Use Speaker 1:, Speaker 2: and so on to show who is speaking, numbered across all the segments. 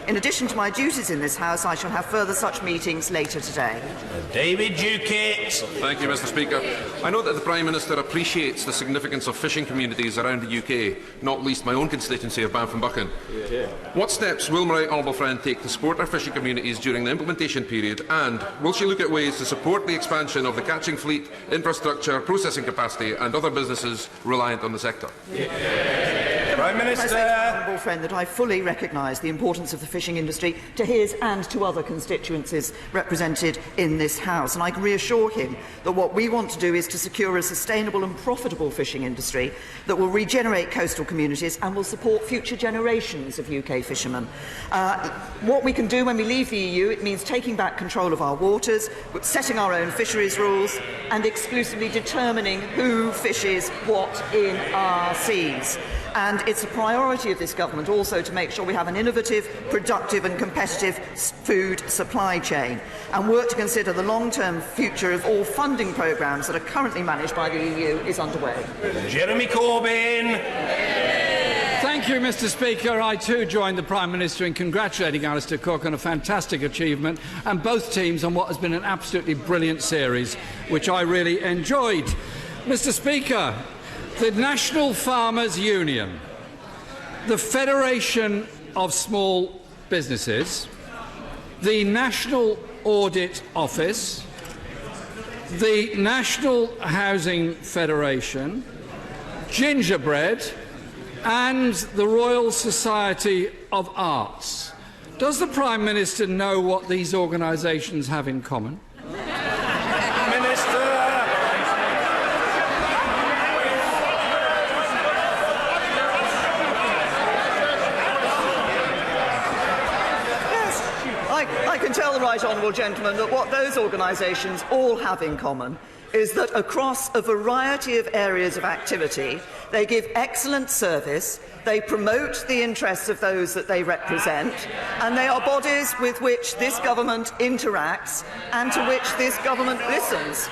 Speaker 1: In addition to my duties in this House, I shall have further such meetings later today.
Speaker 2: David Duquette.
Speaker 3: Thank you, Mr. Speaker. I know that the Prime Minister appreciates the significance of fishing communities around the UK, not least my own constituency of Banff and Buchan. What steps will my honourable friend take to support our fishing communities during the implementation period, and will she look at ways to support the expansion of the catching fleet, infrastructure, processing capacity and other businesses reliant on the sector?
Speaker 2: Prime Minister.
Speaker 1: I say to my honourable friend that I fully recognise the importance of the fishing industry to his and to other constituencies represented in this House, and I can reassure him that what we want to do is to secure a sustainable and profitable fishing industry that will regenerate coastal communities and will support future generations of UK fishermen. What we can do when we leave the EU, it means taking back control of our waters, setting our own fisheries rules and exclusively determining who fishes what in our seas. And it's a priority of this government also to make sure we have an innovative, productive and competitive food supply chain, and work to consider the long-term future of all funding programmes that are currently managed by the EU is underway.
Speaker 2: Jeremy Corbyn.
Speaker 4: Thank you, Mr. Speaker. I too join the Prime Minister in congratulating Alistair Cook on a fantastic achievement, and both teams on what has been an absolutely brilliant series, which I really enjoyed. Mr. Speaker, the National Farmers Union, the Federation of Small Businesses, the National Audit Office, the National Housing Federation, Gingerbread and the Royal Society of Arts. Does the Prime Minister know what these organisations have in common?
Speaker 1: I can tell the right honourable gentleman that what those organisations all have in common is that across a variety of areas of activity, they give excellent service, they promote the interests of those that they represent, and they are bodies with which this government interacts and to which this government listens.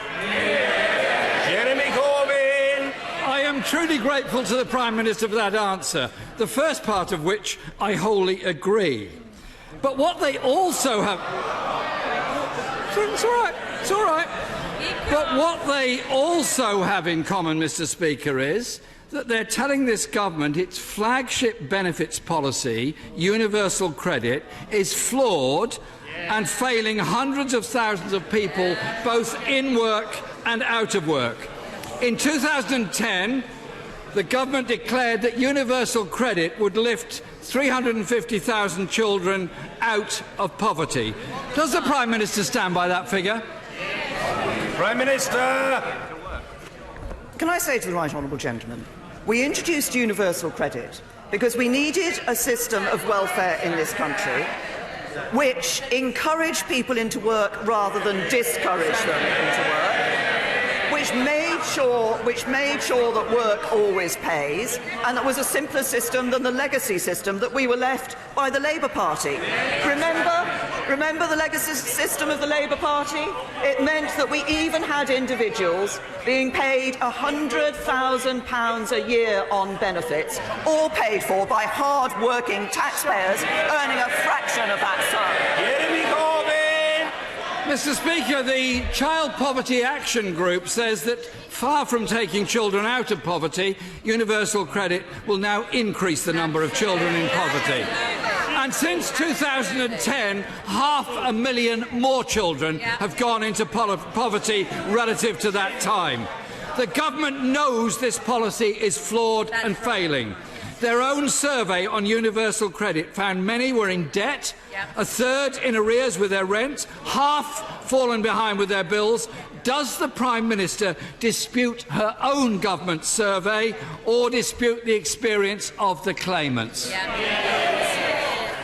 Speaker 2: Jeremy Corbyn.
Speaker 4: I am truly grateful to the Prime Minister for that answer, the first part of which I wholly agree. But what they also have... It's all right, it's all right. But what they also have in common, Mr. Speaker, is that they're telling this government its flagship benefits policy, universal credit, is flawed and failing hundreds of thousands of people both in work and out of work. In 2010, the government declared that universal credit would lift 350,000 children out of poverty. Does the Prime Minister stand by that figure?
Speaker 2: Prime Minister.
Speaker 1: Can I say to the right honourable gentleman, we introduced universal credit because we needed a system of welfare in this country which encouraged people into work rather than discouraged them into work, which made sure that work always pays, and that was a simpler system than the legacy system that we were left by the Labour Party. Remember the legacy system of the Labour Party? It meant that we even had individuals being paid £100,000 a year on benefits, all paid for by hard-working taxpayers earning a fraction of that sum.
Speaker 2: Jeremy Corbyn.
Speaker 4: Mr. Speaker, the Child Poverty Action Group says that far from taking children out of poverty, universal credit will now increase the number of children in poverty. And since 2010, 500,000 more children have gone into poverty relative to that time. The government knows this policy is flawed and failing. Their own survey on universal credit found many were in debt, a third in arrears with their rent, half fallen behind with their bills. Does the Prime Minister dispute her own government survey or dispute the experience of the claimants?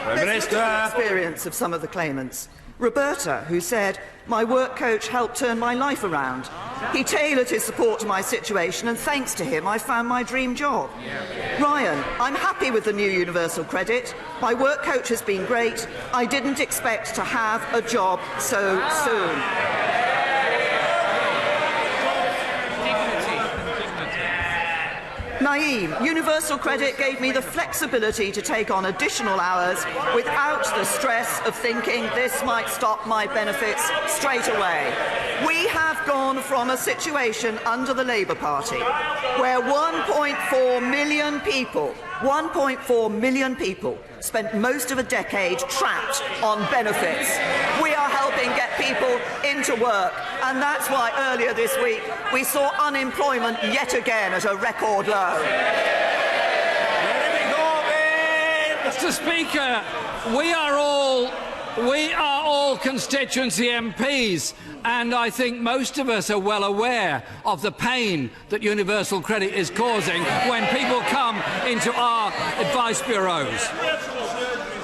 Speaker 2: Prime Minister.
Speaker 1: The experience of some of the claimants. Roberta, who said, "My work coach helped turn my life around. He tailored his support to my situation, and thanks to him I found my dream job." Ryan, "I'm happy with the new universal credit. My work coach has been great. I didn't expect to have a job so soon." Naeem, universal credit gave me the flexibility to take on additional hours without the stress of thinking this might stop my benefits straight away. We have gone from a situation under the Labour Party where 1.4 million people spent most of a decade trapped on benefits. We are helping get people into work, and that's why earlier this week we saw unemployment yet again at a record low.
Speaker 4: Mr. Speaker, we are all constituency MPs, and I think most of us are well aware of the pain that universal credit is causing when people come into our advice bureaus.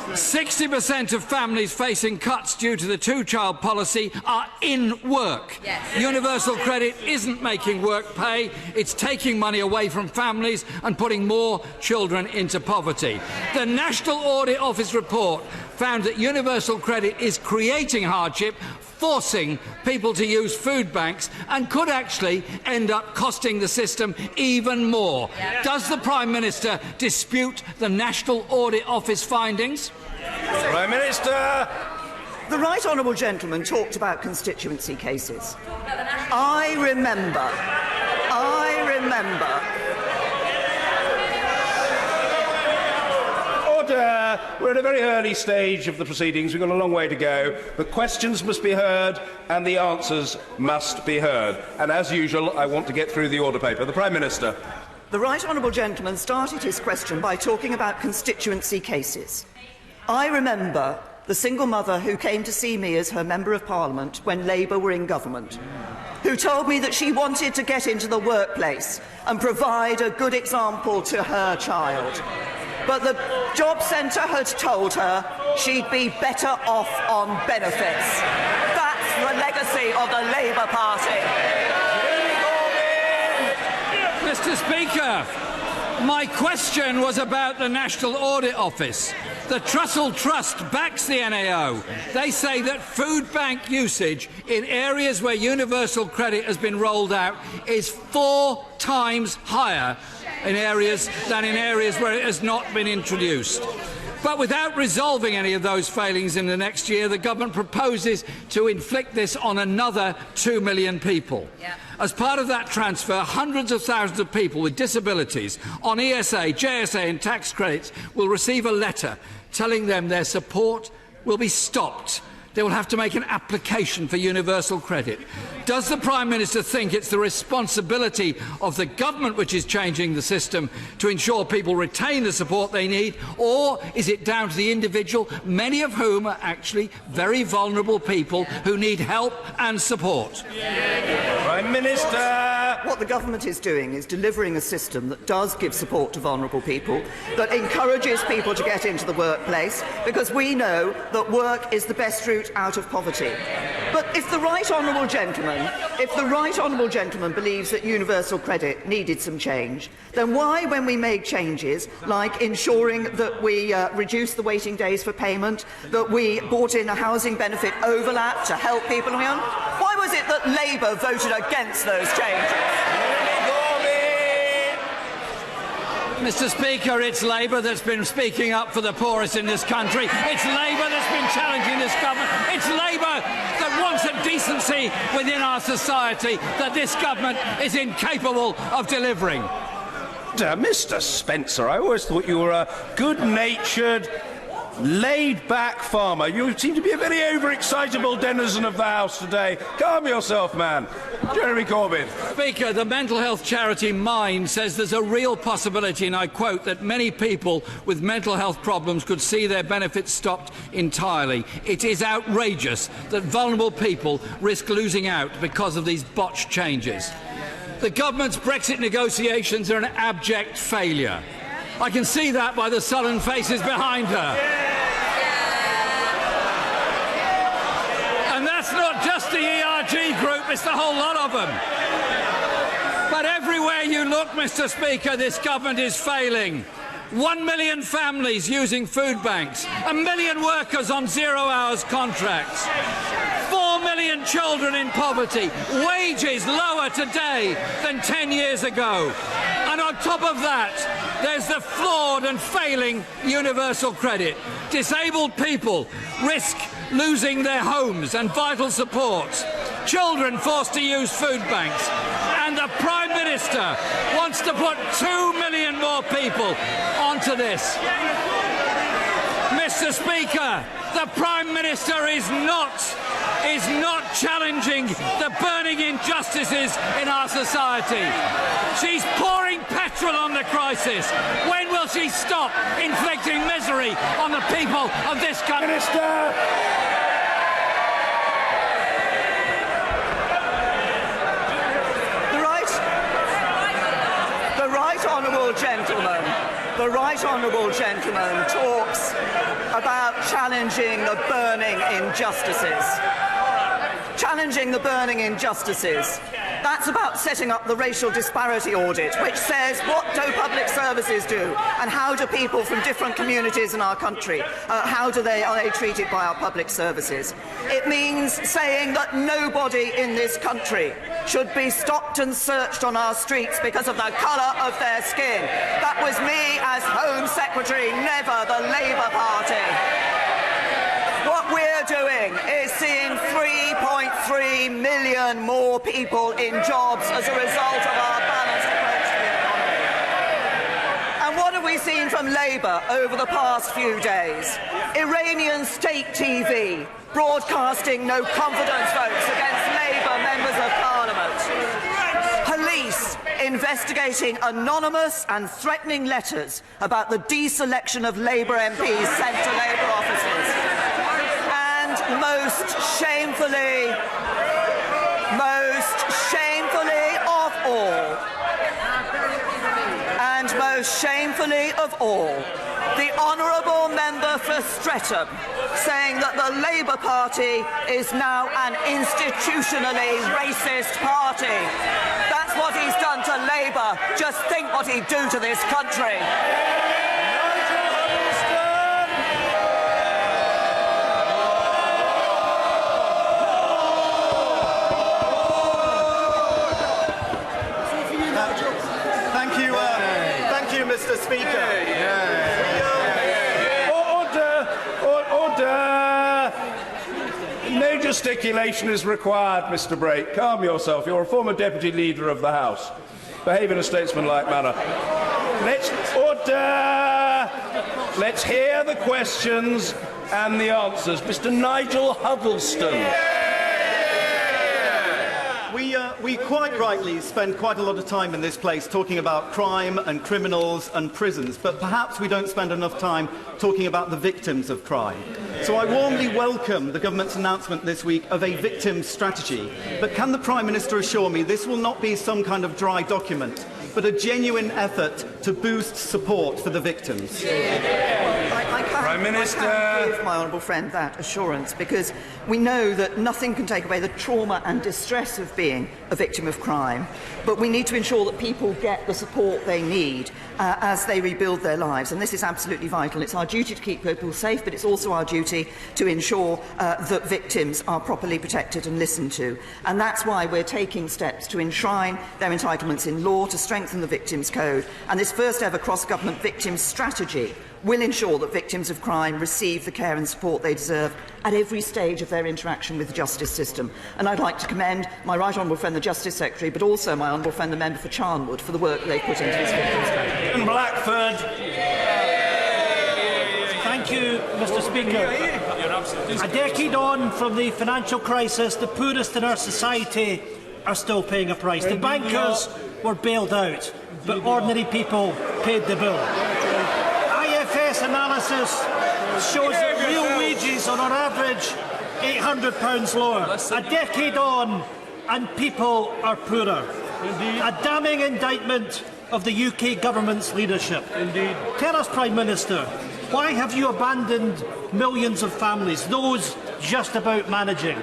Speaker 4: 60% of families facing cuts due to the two-child policy are in work. Yes. Universal credit isn't making work pay, it's taking money away from families and putting more children into poverty. The National Audit Office report found that universal credit is creating hardship, forcing people to use food banks, and could actually end up costing the system even more. Yeah. Does the Prime Minister dispute the National Audit Office findings?
Speaker 2: Prime Minister!
Speaker 1: The right honourable gentleman talked about constituency cases. I remember.
Speaker 2: Order! We're at a very early stage of the proceedings. We've got a long way to go. The questions must be heard and the answers must be heard. And as usual, I want to get through the order paper. The Prime Minister.
Speaker 1: The right honourable gentleman started his question by talking about constituency cases. I remember the single mother who came to see me as her Member of Parliament when Labour were in government, who told me that she wanted to get into the workplace and provide a good example to her child. But the job centre had told her she'd be better off on benefits. That's the legacy of the Labour Party.
Speaker 4: Mr. Speaker, my question was about the National Audit Office. The Trussell Trust backs the NAO. They say that food bank usage in areas where universal credit has been rolled out is 4 times higher than in areas where it has not been introduced. But without resolving any of those failings in the next year, the government proposes to inflict this on another 2 million people. Yeah. As part of that transfer, hundreds of thousands of people with disabilities on ESA, JSA and tax credits will receive a letter telling them their support will be stopped. They will have to make an application for universal credit. Does the Prime Minister think it's the responsibility of the government which is changing the system to ensure people retain the support they need, or is it down to the individual, many of whom are actually very vulnerable people who need help and support?
Speaker 2: Prime Minister!
Speaker 1: What the government is doing is delivering a system that does give support to vulnerable people, that encourages people to get into the workplace, because we know that work is the best route out of poverty. But if the right honourable gentleman believes that universal credit needed some change, then why, when we made changes like ensuring that we reduce the waiting days for payment, that we brought in a housing benefit overlap to help people, why was it that Labour voted against those changes?
Speaker 4: Mr. Speaker, it's Labour that's been speaking up for the poorest in this country. It's Labour that's been challenging this government. It's Labour that wants a decency within our society that this government is incapable of delivering.
Speaker 2: Mr. Spencer, I always thought you were a good-natured, laid-back farmer. You seem to be a very overexcitable denizen of the House today. Calm yourself, man. Jeremy Corbyn.
Speaker 4: Speaker, the mental health charity Mind says there's a real possibility, and I quote, that many people with mental health problems could see their benefits stopped entirely. It is outrageous that vulnerable people risk losing out because of these botched changes. The government's Brexit negotiations are an abject failure. I can see that by the sullen faces behind her. And that's not just the ERG group, it's the whole lot of them. But everywhere you look, Mr. Speaker, this government is failing. 1 million families using food banks, 1 million workers on 0 hours contracts, 4 million children in poverty, wages lower today than 10 years ago, and our top of that, there's the flawed and failing universal credit. Disabled people risk losing their homes and vital support. Children forced to use food banks. And the Prime Minister wants to put 2 million more people onto this. Mr. Speaker, the Prime Minister is not challenging the burning injustices in our society. She's pouring petrol on the crisis. When will she stop inflicting misery on the people of this country?
Speaker 2: Minister!
Speaker 1: The right honourable gentleman talks about challenging the burning injustices. Challenging the burning injustices. That's about setting up the racial disparity audit, which says what do public services do and how do people from different communities in our country, are they treated by our public services. It means saying that nobody in this country should be stopped and searched on our streets because of the colour of their skin. That was me as Home Secretary, never the Labour Party. What we're doing is seeing 3.3 million more people in jobs as a result of our balanced approach to the economy. And what have we seen from Labour over the past few days? Iranian state TV broadcasting no confidence votes against Labour members of Parliament. Police investigating anonymous and threatening letters about the deselection of Labour MPs sent to Labour offices. And most shamefully of all, the honourable member for Streatham saying that the Labour Party is now an institutionally racist party. That's what he's done to Labour. Just think what he'd do to this country.
Speaker 5: Thank you, Mr. Speaker.
Speaker 2: Order! No gesticulation is required, Mr. Brake. Calm yourself. You're a former Deputy Leader of the House. Behave in a statesmanlike manner. Let's hear the questions and the answers. Mr. Nigel Huddleston.
Speaker 5: We quite rightly spend quite a lot of time in this place talking about crime and criminals and prisons, but perhaps we don't spend enough time talking about the victims of crime. So I warmly welcome the government's announcement this week of a victims strategy. But can the Prime Minister assure me this will not be some kind of dry document, but a genuine effort to boost support for the victims?
Speaker 1: Prime Minister. I can't give my honourable friend that assurance, because we know that nothing can take away the trauma and distress of being a victim of crime, but we need to ensure that people get the support they need as they rebuild their lives, and this is absolutely vital. It's our duty to keep people safe, but it's also our duty to ensure that victims are properly protected and listened to, and that's why we're taking steps to enshrine their entitlements in law, to strengthen the Victims Code, and this first ever cross-government victims strategy will ensure that victims of crime receive the care and support they deserve at every stage of their interaction with the justice system. And I'd like to commend my right honourable friend, the Justice Secretary, but also my honourable friend, the member for Charnwood, for the work they've put into this victims strategy.
Speaker 2: And Blackford.
Speaker 6: Thank you, Mr. Speaker. A decade on from the financial crisis, the poorest in our society are still paying a price. The bankers were bailed out, but ordinary people paid the bill. IFS analysis shows that real wages are on average £800 lower. A decade on and people are poorer. A damning indictment of the UK government's leadership. Tell us, Prime Minister, why have you abandoned millions of families, those just about managing?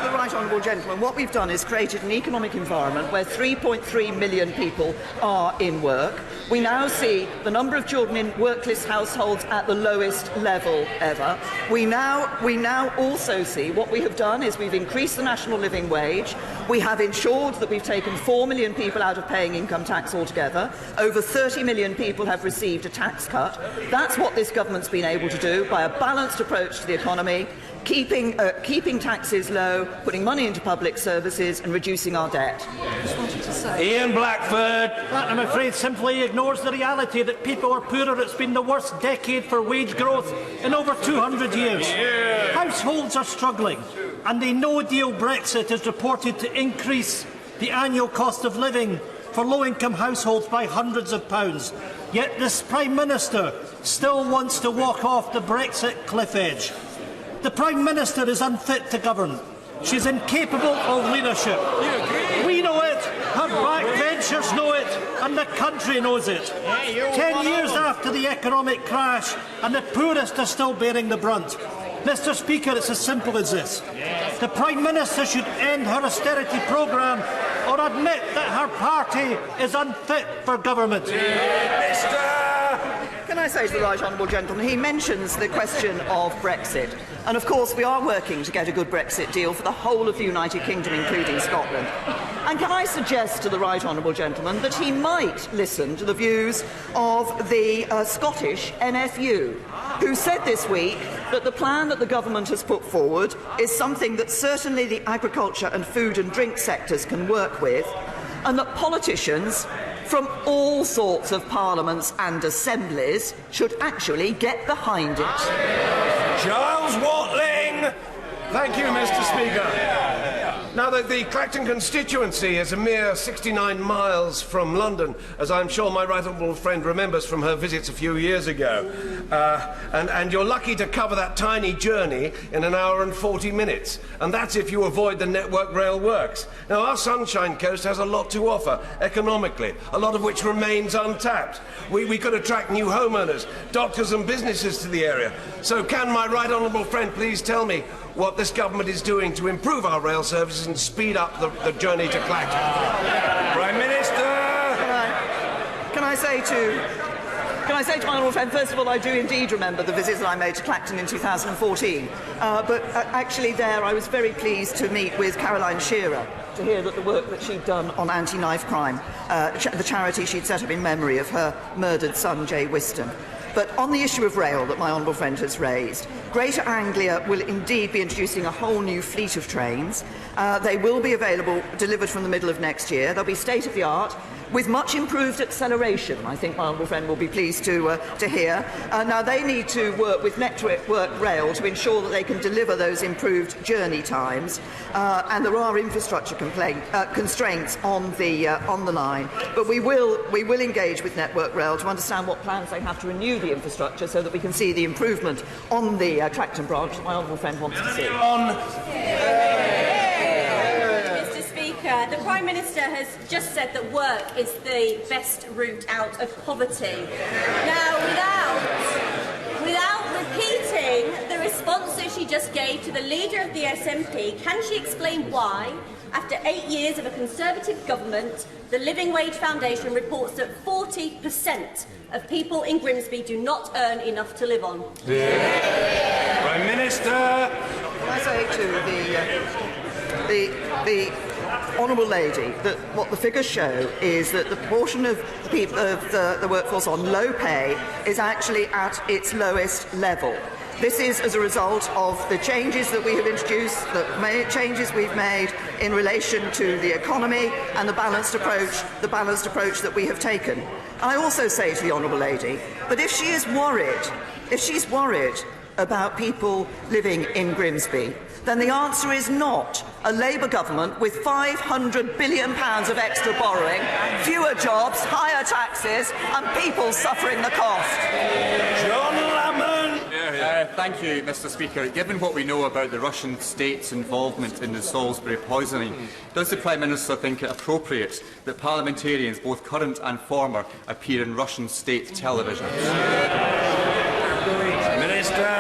Speaker 1: The right honourable gentleman, what we've done is created an economic environment where 3.3 million people are in work. We now see the number of children in workless households at the lowest level ever. We now also see what we have done is we've increased the national living wage, We have ensured that we've taken 4 million people out of paying income tax altogether. Over 30 million people have received a tax cut. That's what this government's been able to do by a balanced approach to the economy, keeping taxes low, putting money into public services and reducing our debt.
Speaker 2: Ian Blackford.
Speaker 6: That, I'm afraid, simply ignores the reality that people are poorer. It's been the worst decade for wage growth in over 200 years. Yeah. Households are struggling, and the no-deal Brexit is reported to increase the annual cost of living for low-income households by hundreds of pounds. Yet this Prime Minister still wants to walk off the Brexit cliff edge. The Prime Minister is unfit to govern. She's incapable of leadership. We know it, her backbenchers know it, and the country knows it. 10 years after the economic crash, and the poorest are still bearing the brunt. Mr. Speaker, it's as simple as this. The Prime Minister should end her austerity programme or admit that her party is unfit for government.
Speaker 1: Can I say to the right honourable gentleman, he mentions the question of Brexit. And of course we are working to get a good Brexit deal for the whole of the United Kingdom, including Scotland. And can I suggest to the right honourable gentleman that he might listen to the views of the Scottish NFU, who said this week that the plan that the government has put forward is something that certainly the agriculture and food and drink sectors can work with, and that politicians from all sorts of parliaments and assemblies should actually get behind it.
Speaker 2: Giles Watling.
Speaker 7: Thank you, Mr. Speaker. Now, the Clacton constituency is a mere 69 miles from London, as I'm sure my right honourable friend remembers from her visits a few years ago. And you're lucky to cover that tiny journey in an hour and 40 minutes. And that's if you avoid the Network Rail works. Now, our Sunshine Coast has a lot to offer economically, a lot of which remains untapped. We could attract new homeowners, doctors and businesses to the area. So can my right honourable friend please tell me what this government is doing to improve our rail services and speed up the journey to Clacton?
Speaker 2: Prime Minister.
Speaker 1: Can I say to my honourable friend, first of all, I do indeed remember the visits that I made to Clacton in 2014. But actually there I was very pleased to meet with Caroline Shearer to hear that the work that she'd done on anti-knife crime, the charity she'd set up in memory of her murdered son, Jay Whiston. But on the issue of rail that my honourable friend has raised, Greater Anglia will indeed be introducing a whole new fleet of trains. They will be available, delivered from the middle of next year. They'll be state-of-the-art, with much improved acceleration, I think my honourable friend will be pleased to hear. Now, they need to work with Network Rail to ensure that they can deliver those improved journey times, and there are infrastructure constraints on the line. But we will engage with Network Rail to understand what plans they have to renew the infrastructure so that we can see the improvement on the Clacton branch that my honourable friend wants to see.
Speaker 8: The Prime Minister has just said that work is the best route out of poverty. Now, without repeating the response that she just gave to the leader of the SNP, can she explain why, after 8 years of a Conservative government, the Living Wage Foundation reports that 40% of people in Grimsby do not earn enough to live on?
Speaker 2: Yeah. Prime Minister.
Speaker 1: Can I say to the honourable lady that what the figures show is that the proportion of the people of the workforce on low pay is actually at its lowest level. This is as a result of the changes that we have introduced, the changes we've made in relation to the economy and the balanced approach that we have taken. And I also say to the honourable lady that if she's worried about people living in Grimsby, then the answer is not a Labour government with £500 billion of extra borrowing, fewer jobs, higher taxes and people suffering the cost.
Speaker 2: John Lamont.
Speaker 9: Thank you, Mr. Speaker. Given what we know about the Russian state's involvement in the Salisbury poisoning, does the Prime Minister think it appropriate that parliamentarians, both current and former, appear in Russian state television?
Speaker 2: Minister.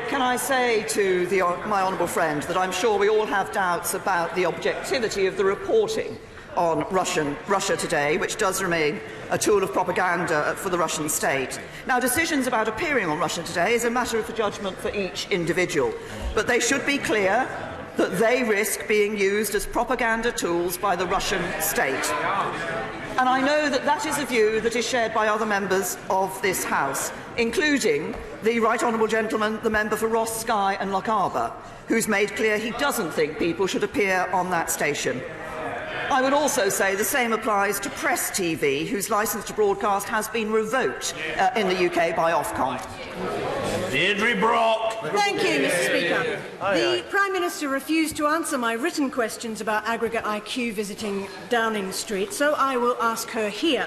Speaker 1: Can I say to my honourable friend that I'm sure we all have doubts about the objectivity of the reporting on Russia Today, which does remain a tool of propaganda for the Russian state. Now, decisions about appearing on Russia Today is a matter of the judgment for each individual, but they should be clear, that they risk being used as propaganda tools by the Russian state. And I know that that is a view that is shared by other members of this House, including the Right Honourable Gentleman, the member for Ross, Skye and Lochaber, who's made clear he doesn't think people should appear on that station. I would also say the same applies to Press TV, whose licence to broadcast has been revoked in the UK by Ofcom.
Speaker 2: Deirdre Brock.
Speaker 10: Thank you, Mr. Speaker. The Prime Minister refused to answer my written questions about aggregate IQ visiting Downing Street, so I will ask her here.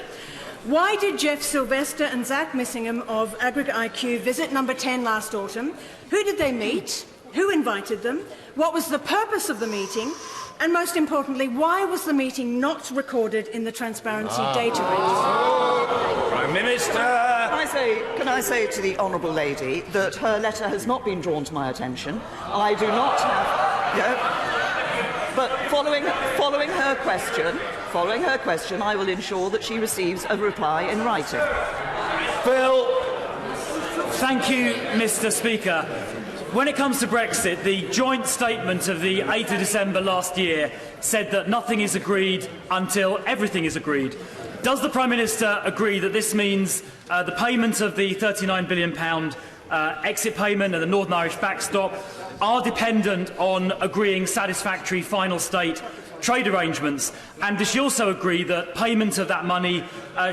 Speaker 10: Why did Jeff Sylvester and Zach Missingham of Aggregate IQ visit number 10 last autumn? Who did they meet? Who invited them? What was the purpose of the meeting? And most importantly, why was the meeting not recorded in the Transparency Data Register?
Speaker 2: Prime Minister!
Speaker 1: Can I say to the Honourable Lady that her letter has not been drawn to my attention. I do not have... No. But following her question, I will ensure that she receives a reply in writing.
Speaker 2: Phil!
Speaker 11: Thank you, Mr. Speaker. When it comes to Brexit, the joint statement of the 8th of December last year said that nothing is agreed until everything is agreed. Does the Prime Minister agree that this means the payment of the £39 billion exit payment and the Northern Irish backstop are dependent on agreeing satisfactory final state trade arrangements? And does she also agree that payment of that money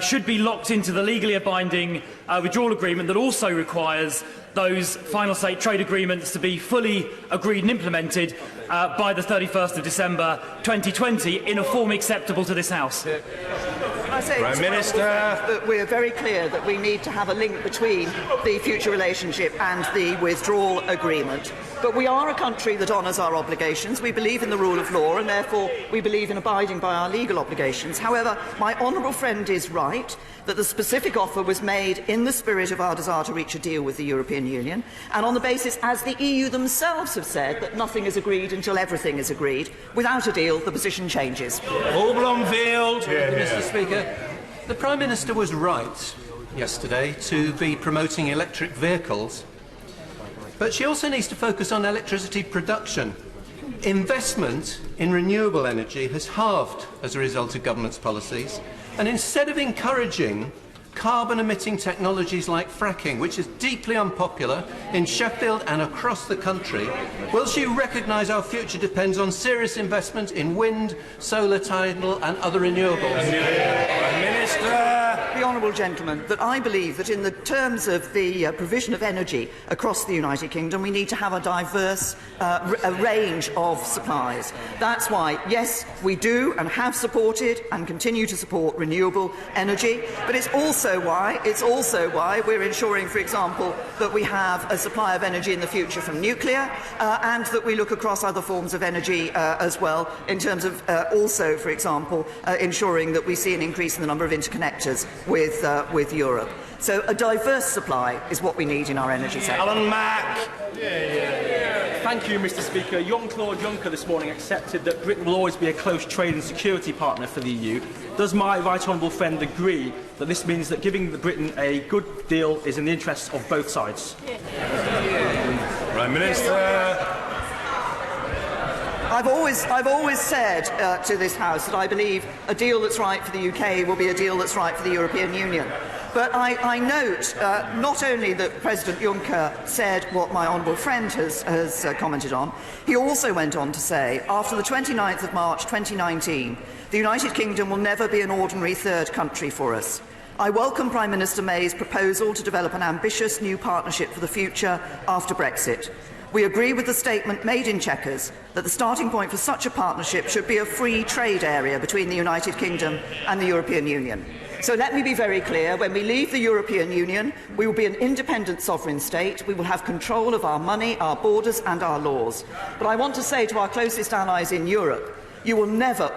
Speaker 11: should be locked into the legally binding withdrawal agreement that also requires those final state trade agreements to be fully agreed and implemented by the 31st of December 2020 in a form acceptable to this House?
Speaker 2: Prime Minister.
Speaker 1: That we're very clear that we need to have a link between the future relationship and the withdrawal agreement. But we are a country that honours our obligations. We believe in the rule of law and therefore we believe in abiding by our legal obligations. However, my honourable friend is right that the specific offer was made in the spirit of our desire to reach a deal with the European Union and on the basis, as the EU themselves have said, that nothing is agreed until everything is agreed. Without a deal, the position changes.
Speaker 2: Paul Blomfield.
Speaker 12: Mr. Speaker, the Prime Minister was right yesterday to be promoting electric vehicles, but she also needs to focus on electricity production. Investment in renewable energy has halved as a result of government's policies, and instead of encouraging carbon-emitting technologies like fracking, which is deeply unpopular in Sheffield and across the country, will she recognise our future depends on serious investment in wind, solar, tidal and other renewables?
Speaker 2: Prime Minister.
Speaker 1: The Honourable Gentleman, that I believe that in the terms of the provision of energy across the United Kingdom, we need to have a diverse a range of supplies. That's why, yes, we do and have supported and continue to support renewable energy, but it's also why we're ensuring, for example, that we have a supply of energy in the future from nuclear and that we look across other forms of energy as well, in terms of also, for example, ensuring that we see an increase in the number of interconnectors with Europe. So a diverse supply is what we need in our energy sector.
Speaker 2: Alan Mack.
Speaker 13: Thank you, Mr. Speaker. Jean-Claude Juncker this morning accepted that Britain will always be a close trade and security partner for the EU. Does my right honourable friend agree that this means that giving Britain a good deal is in the interests of both sides?
Speaker 2: Prime Minister.
Speaker 1: I've always said to this House that I believe a deal that's right for the UK will be a deal that's right for the European Union. But I note not only that President Juncker said what my honourable friend has commented on, he also went on to say, after the 29th of March 2019, the United Kingdom will never be an ordinary third country for us. I welcome Prime Minister May's proposal to develop an ambitious new partnership for the future after Brexit. We agree with the statement made in Chequers that the starting point for such a partnership should be a free trade area between the United Kingdom and the European Union. So let me be very clear, when we leave the European Union, we will be an independent sovereign state, we will have control of our money, our borders and our laws. But I want to say to our closest allies in Europe, you will never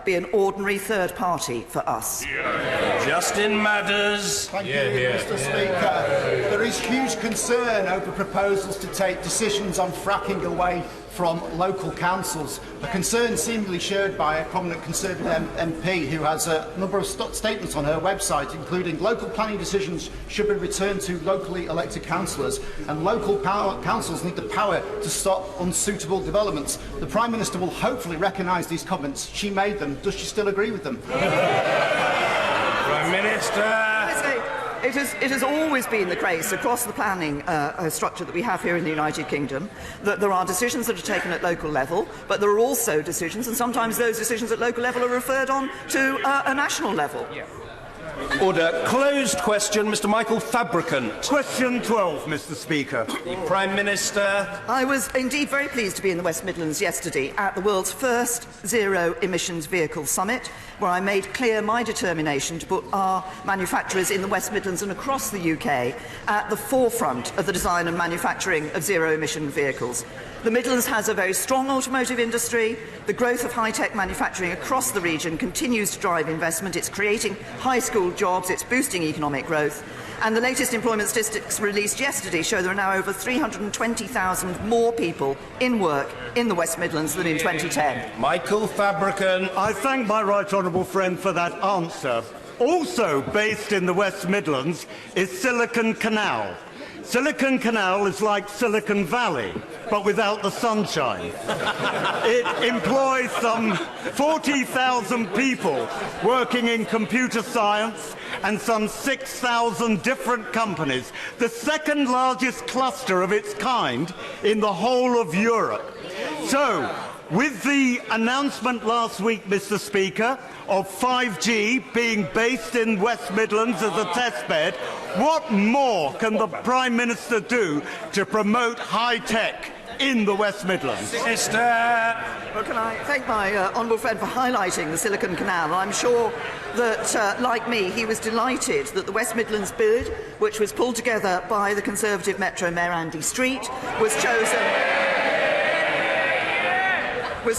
Speaker 1: be an ordinary third party for us.
Speaker 2: Justin Matters.
Speaker 14: Thank you, Mr. Speaker. There is huge concern over proposals to take decisions on fracking away from local councils, a concern seemingly shared by a prominent Conservative MP who has a number of statements on her website, including local planning decisions should be returned to locally elected councillors, and local councils need the power to stop unsuitable developments. The Prime Minister will hopefully recognise these comments. She made them. Does she still agree with them?
Speaker 2: Prime Minister.
Speaker 1: It has always been the case across the planning structure that we have here in the United Kingdom that there are decisions that are taken at local level, but there are also decisions, and sometimes those decisions at local level are referred on to a national level.
Speaker 2: Yeah. Order. Closed question. Mr. Michael Fabricant.
Speaker 15: Question 12, Mr. Speaker.
Speaker 2: The Prime Minister.
Speaker 1: I was indeed very pleased to be in the West Midlands yesterday at the world's first zero-emissions vehicle summit, where I made clear my determination to put our manufacturers in the West Midlands and across the UK at the forefront of the design and manufacturing of zero-emission vehicles. The Midlands has a very strong automotive industry. The growth of high-tech manufacturing across the region continues to drive investment. It's creating high-skilled jobs. It's boosting economic growth. And the latest employment statistics released yesterday show there are now over 320,000 more people in work in the West Midlands than in 2010.
Speaker 2: Michael Fabricant.
Speaker 15: I thank my right honourable friend for that answer. Also based in the West Midlands is Silicon Canal. Silicon Canal is like Silicon Valley, but without the sunshine. It employs some 40,000 people working in computer science and some 6,000 different companies, the second largest cluster of its kind in the whole of Europe. So, with the announcement last week, Mr. Speaker, of 5G being based in West Midlands as a testbed, what more can the Prime Minister do to promote high-tech in the West Midlands?
Speaker 2: Minister.
Speaker 1: Well, can I thank my honourable friend for highlighting the Silicon Canal? I'm sure that, like me, he was delighted that the West Midlands bid, which was pulled together by the Conservative Metro Mayor Andy Street, was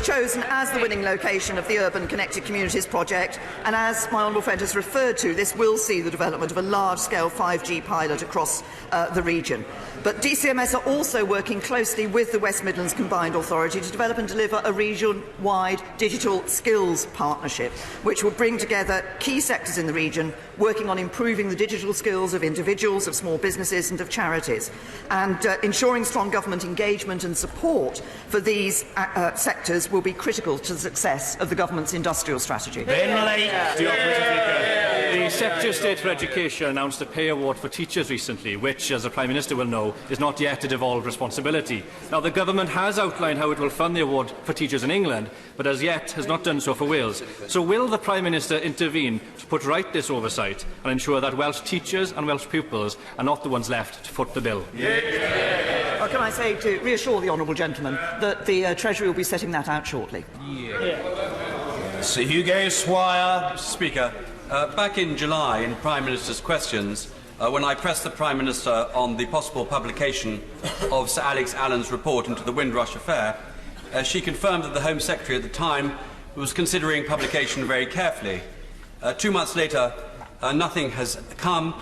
Speaker 1: chosen as the winning location of the Urban Connected Communities project, and as my honourable friend has referred to, this will see the development of a large-scale 5G pilot across the region. But DCMS are also working closely with the West Midlands Combined Authority to develop and deliver a region-wide digital skills partnership, which will bring together key sectors in the region, working on improving the digital skills of individuals, of small businesses and of charities, and ensuring strong government engagement and support for these sectors will be critical to the success of the government's industrial strategy.
Speaker 11: The Secretary of State for Education announced a pay award for teachers recently, which, as the Prime Minister will know, is not yet a devolved responsibility. Now, the Government has outlined how it will fund the award for teachers in England, but as yet has not done so for Wales. So will the Prime Minister intervene to put right this oversight and ensure that Welsh teachers and Welsh pupils are not the ones left to foot the bill?
Speaker 1: Well, can I say to reassure the honourable gentleman that the Treasury will be setting that out shortly?
Speaker 2: Sir Hugo Swire.
Speaker 16: Speaker, back in July in Prime Minister's questions, when I pressed the Prime Minister on the possible publication of Sir Alex Allen's report into the Windrush affair, she confirmed that the Home Secretary at the time was considering publication very carefully. 2 months later, nothing has come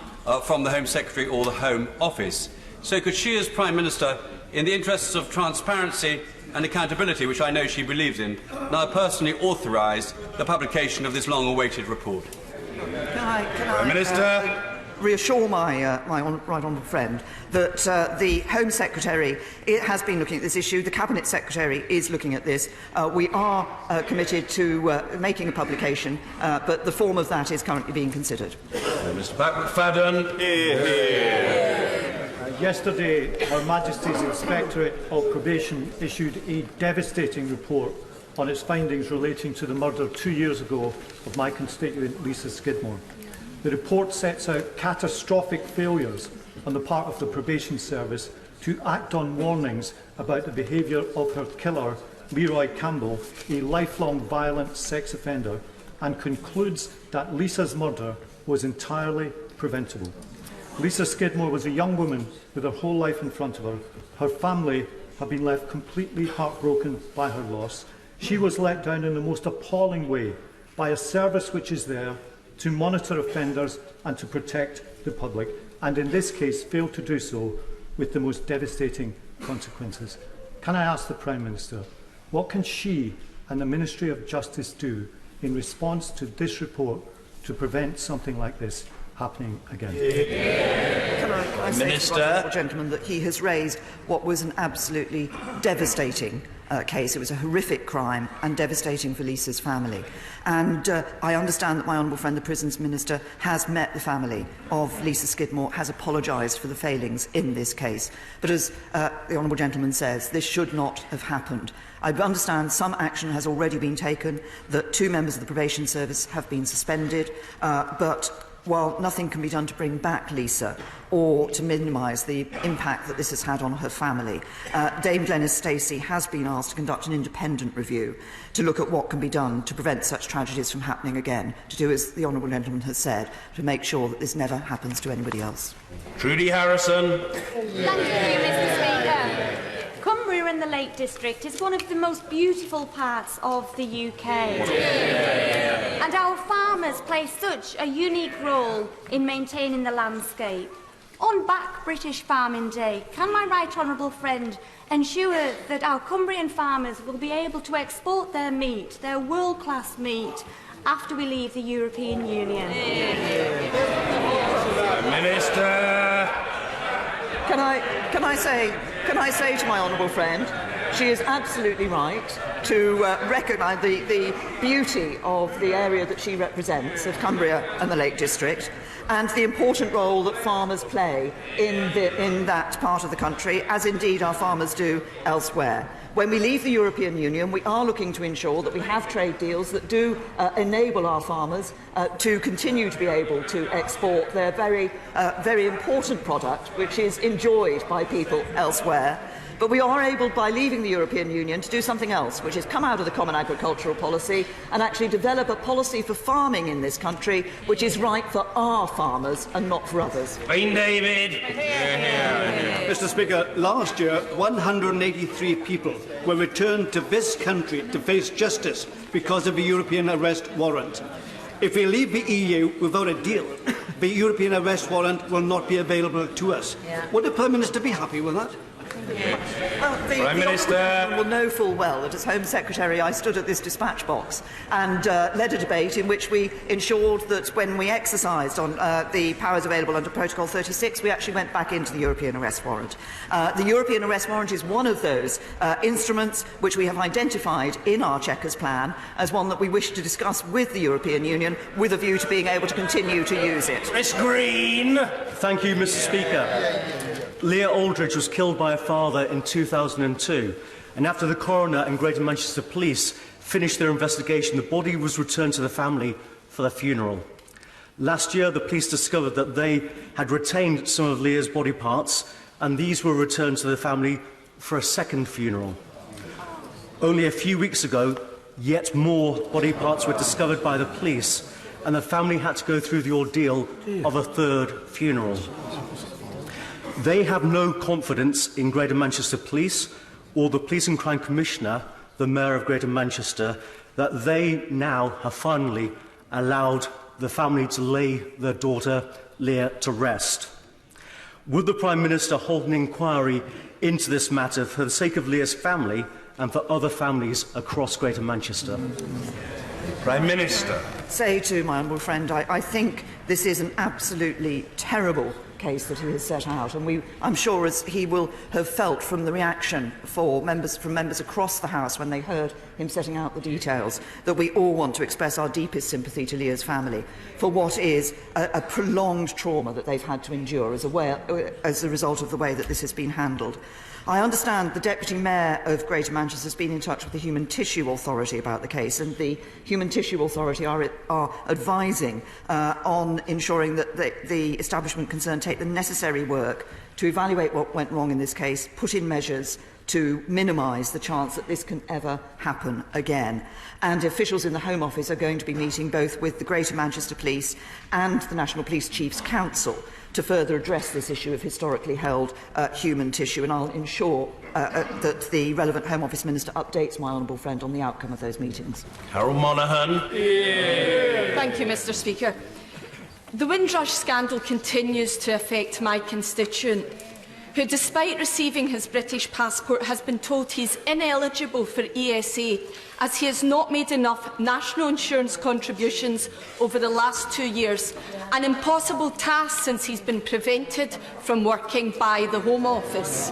Speaker 16: from the Home Secretary or the Home Office. So could she, as Prime Minister, in the interests of transparency and accountability, which I know she believes in, now personally authorise the publication of this long-awaited report?
Speaker 1: Can I
Speaker 2: Minister.
Speaker 1: Reassure my right honourable friend that the Home Secretary has been looking at this issue. The Cabinet Secretary is looking at this. We are committed to making a publication, but the form of that is currently being considered.
Speaker 2: Mr. McFadden.
Speaker 17: Yesterday, Her Majesty's Inspectorate of Probation issued a devastating report on its findings relating to the murder 2 years ago of my constituent Lisa Skidmore. The report sets out catastrophic failures on the part of the probation service to act on warnings about the behaviour of her killer, Leroy Campbell, a lifelong violent sex offender, and concludes that Lisa's murder was entirely preventable. Lisa Skidmore was a young woman with her whole life in front of her. Her family have been left completely heartbroken by her loss. She was let down in the most appalling way by a service which is there to monitor offenders and to protect the public. and in this case failed to do so with the most devastating consequences. Can I ask the Prime Minister, what can she and the Ministry of Justice do in response to this report to prevent something like this happening again?
Speaker 1: Can I say to the honourable gentleman that he has raised what was an absolutely devastating case. It was a horrific crime and devastating for Lisa's family. And I understand that my honourable friend, the Prisons Minister, has met the family of Lisa Skidmore, has apologised for the failings in this case. But as the honourable gentleman says, this should not have happened. I understand some action has already been taken, that 2 members of the probation service have been suspended, but while nothing can be done to bring back Lisa or to minimise the impact that this has had on her family, Dame Glenys Stacey has been asked to conduct an independent review to look at what can be done to prevent such tragedies from happening again, to do as the honourable gentleman has said, to make sure that this never happens to anybody else.
Speaker 2: Trudy Harrison.
Speaker 18: Thank you, Mr. Speaker. Cumbria in the Lake District is one of the most beautiful parts of the UK. And our farmers play such a unique role in maintaining the landscape. On Back British Farming Day, can my right honourable friend ensure that our Cumbrian farmers will be able to export their meat, their world-class meat, after we leave the European Union?
Speaker 2: Minister.
Speaker 1: Can I say to my honourable friend, she is absolutely right to recognise the beauty of the area that she represents, of Cumbria and the Lake District, and the important role that farmers play in that part of the country, as indeed our farmers do elsewhere. When we leave the European Union, we are looking to ensure that we have trade deals that do enable our farmers to continue to be able to export their very important product, which is enjoyed by people elsewhere. But we are able, by leaving the European Union, to do something else, which is come out of the Common Agricultural Policy and actually develop a policy for farming in this country which is right for our farmers and not for others.
Speaker 2: Queen David.
Speaker 5: Mr. Speaker, last year 183 people were returned to this country to face justice because of a European arrest warrant. If we leave the EU without a deal, the European arrest warrant will not be available to us. Would the Prime Minister be happy with that?
Speaker 1: Well,
Speaker 2: Prime Minister
Speaker 1: will know full well that as Home Secretary I stood at this dispatch box and led a debate in which we ensured that when we exercised on the powers available under Protocol 36, we actually went back into the European arrest warrant. The European arrest warrant is one of those instruments which we have identified in our Chequers plan as one that we wish to discuss with the European Union with a view to being able to continue to use it.
Speaker 2: Miss Green.
Speaker 19: Thank you, Mr. Speaker. Leah Aldridge was killed by her father in 2002, and after the coroner and Greater Manchester Police finished their investigation, the body was returned to the family for their funeral. Last year, the police discovered that they had retained some of Leah's body parts, and these were returned to the family for a second funeral. Only a few weeks ago, yet more body parts were discovered by the police, and the family had to go through the ordeal of a third funeral. They have no confidence in Greater Manchester Police or the Police and Crime Commissioner, the Mayor of Greater Manchester, that they now have finally allowed the family to lay their daughter Leah to rest. Would the Prime Minister hold an inquiry into this matter for the sake of Leah's family and for other families across Greater Manchester?
Speaker 2: Prime Minister.
Speaker 1: Say to my honourable friend, I think this is an absolutely terrible case that he has set out, and I'm sure as he will have felt from the reaction from members across the House when they heard him setting out the details, that we all want to express our deepest sympathy to Leah's family for what is a prolonged trauma that they've had to endure as a result of the way that this has been handled. I understand the Deputy Mayor of Greater Manchester has been in touch with the Human Tissue Authority about the case, and the Human Tissue Authority are advising on ensuring that the establishment concerned take the necessary work to evaluate what went wrong in this case, put in measures to minimise the chance that this can ever happen again. And officials in the Home Office are going to be meeting both with the Greater Manchester Police and the National Police Chiefs Council to further address this issue of historically held human tissue, and I'll ensure that the relevant Home Office Minister updates my honourable friend on the outcome of those meetings.
Speaker 2: Harold Monaghan.
Speaker 20: Thank you, Mr. Speaker. The Windrush scandal continues to affect my constituent, who, despite receiving his British passport, has been told he is ineligible for ESA as he has not made enough national insurance contributions over the last 2 years, an impossible task since he has been prevented from working by the Home Office.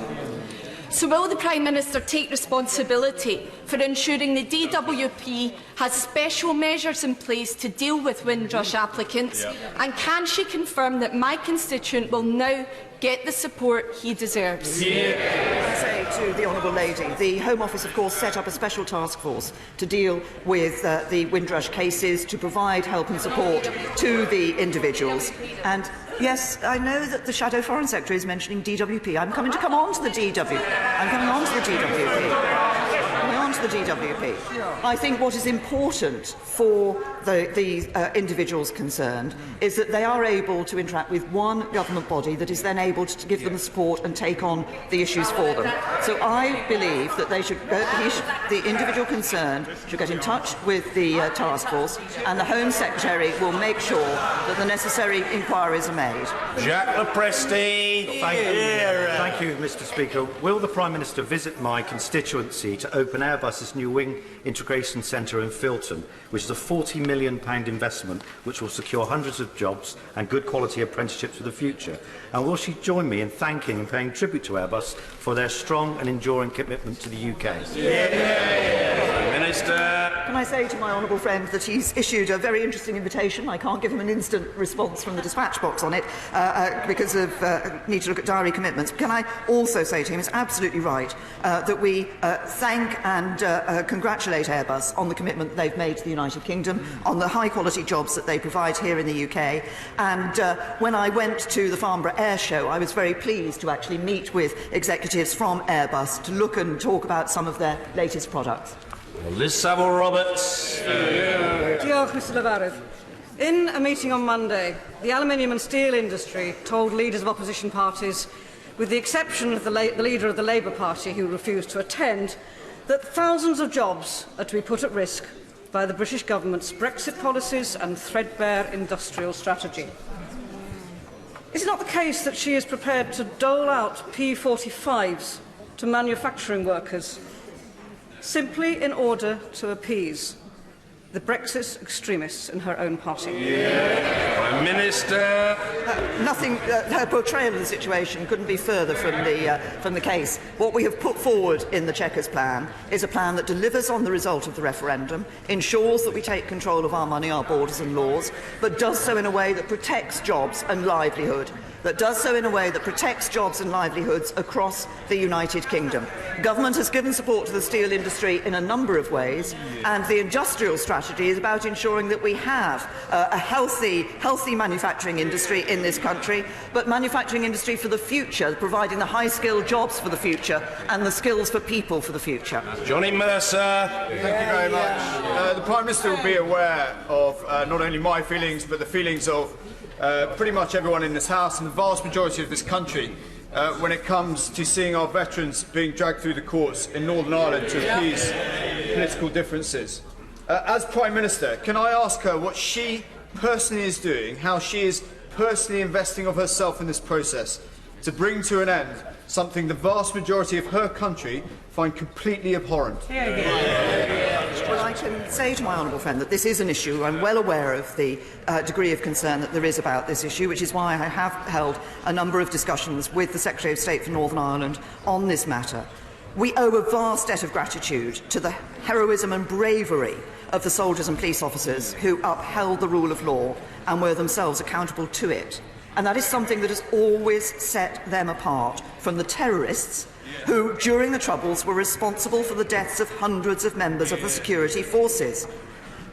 Speaker 20: So will the Prime Minister take responsibility for ensuring the DWP has special measures in place to deal with Windrush applicants? And can she confirm that my constituent will now get the support he deserves?
Speaker 1: I say to the Honourable Lady, the Home Office, of course, set up a special task force to deal with the Windrush cases, to provide help and support to the individuals. And yes, I know that the Shadow Foreign Secretary is mentioning DWP. I'm coming on to the DWP. I think what is important for the individuals concerned is that they are able to interact with one government body that is then able to give them the support and take on the issues for them. So I believe that they should the individual concerned should get in touch with the task force, and the Home Secretary will make sure that the necessary inquiries are made.
Speaker 2: Jack Lepresti.
Speaker 19: Thank you, Mr. Speaker. Will the Prime Minister visit my constituency to open Airbus's new wing integration centre in Filton, which is a £40 million investment which will secure hundreds of jobs and good quality apprenticeships for the future? And will she join me in thanking and paying tribute to Airbus for their strong and enduring commitment to the UK?
Speaker 2: Minister.
Speaker 1: Can I say to my honourable friend that he's issued a very interesting invitation. I can't give him an instant response from the dispatch box on it because of need to look at diary commitments. Can I also say to him it's absolutely right that we thank and congratulate Airbus on the commitment they've made to the United Kingdom, on the high-quality jobs that they provide here in the UK. And when I went to the Farnborough Air Show, I was very pleased to actually meet with executives from Airbus to look and talk about some of their latest products.
Speaker 2: Liz Saville-Roberts.
Speaker 10: Diolch, Mr Llefarydd. In a meeting on Monday, the aluminium and steel industry told leaders of opposition parties, with the exception of the leader of the Labour Party who refused to attend, that thousands of jobs are to be put at risk by the British government's Brexit policies and threadbare industrial strategy. Is it not the case that she is prepared to dole out P45s to manufacturing workers simply in order to appease the Brexit extremists in her own party?
Speaker 2: Prime Minister.
Speaker 1: Her portrayal of the situation couldn't be further from the case. What we have put forward in the Chequers plan is a plan that delivers on the result of the referendum, ensures that we take control of our money, our borders and laws, but does so in a way that protects jobs and livelihood, across the United Kingdom. Government has given support to the steel industry in a number of ways, and the industrial strategy is about ensuring that we have a healthy manufacturing industry in this country, but manufacturing industry for the future, providing the high-skilled jobs for the future and the skills for people for the future.
Speaker 2: Johnny Mercer.
Speaker 21: Thank you very much. The Prime Minister will be aware of not only my feelings, but the feelings of pretty much everyone in this House and the vast majority of this country when it comes to seeing our veterans being dragged through the courts in Northern Ireland to appease political differences. As Prime Minister, can I ask her what she personally is doing, how she is personally investing of herself in this process to bring to an end something the vast majority of her country find completely abhorrent?
Speaker 1: Well, I can say to my honourable friend that this is an issue. I'm well aware of the degree of concern that there is about this issue, which is why I have held a number of discussions with the Secretary of State for Northern Ireland on this matter. We owe a vast debt of gratitude to the heroism and bravery of the soldiers and police officers who upheld the rule of law and were themselves accountable to it. And that is something that has always set them apart from the terrorists who, during the Troubles, were responsible for the deaths of hundreds of members of the security forces.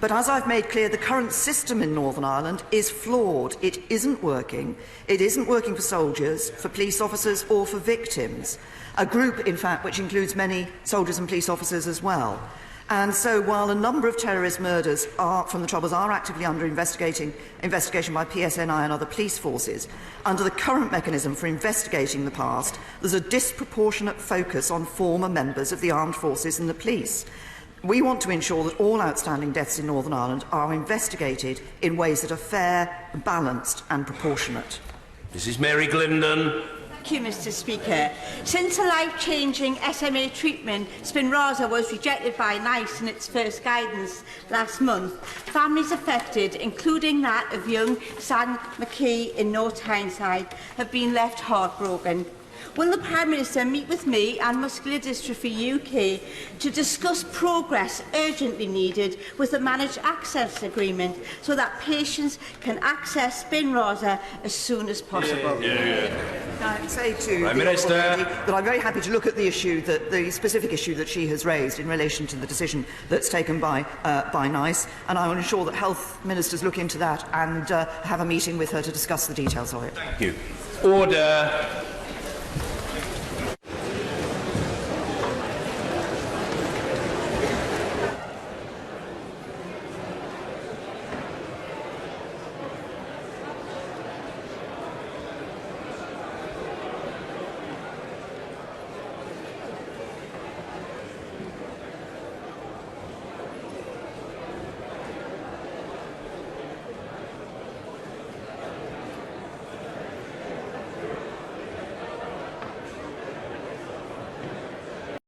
Speaker 1: But as I've made clear, the current system in Northern Ireland is flawed. It isn't working. It isn't working for soldiers, for police officers or for victims. A group, in fact, which includes many soldiers and police officers as well. And so while a number of terrorist murders from the Troubles are actively under investigation by PSNI and other police forces, under the current mechanism for investigating the past, there's a disproportionate focus on former members of the armed forces and the police. We want to ensure that all outstanding deaths in Northern Ireland are investigated in ways that are fair, balanced and proportionate.
Speaker 2: Mrs Mary Glindon.
Speaker 3: Thank you, Mr Speaker. Since a life-changing SMA treatment, Spinraza, was rejected by NICE in its first guidance last month, families affected, including that of young San McKee in North Tyneside, have been left heartbroken. Will the Prime Minister meet with me and Muscular Dystrophy UK to discuss progress urgently needed with the Managed Access Agreement so that patients can access Spinraza as soon as possible?
Speaker 1: I say to
Speaker 2: Prime
Speaker 1: the
Speaker 2: Minister
Speaker 1: lady that I'm very happy to look at the issue, the specific issue that she has raised in relation to the decision that's taken by NICE, and I will ensure that health ministers look into that and have a meeting with her to discuss the details of it.
Speaker 2: Thank you. Order.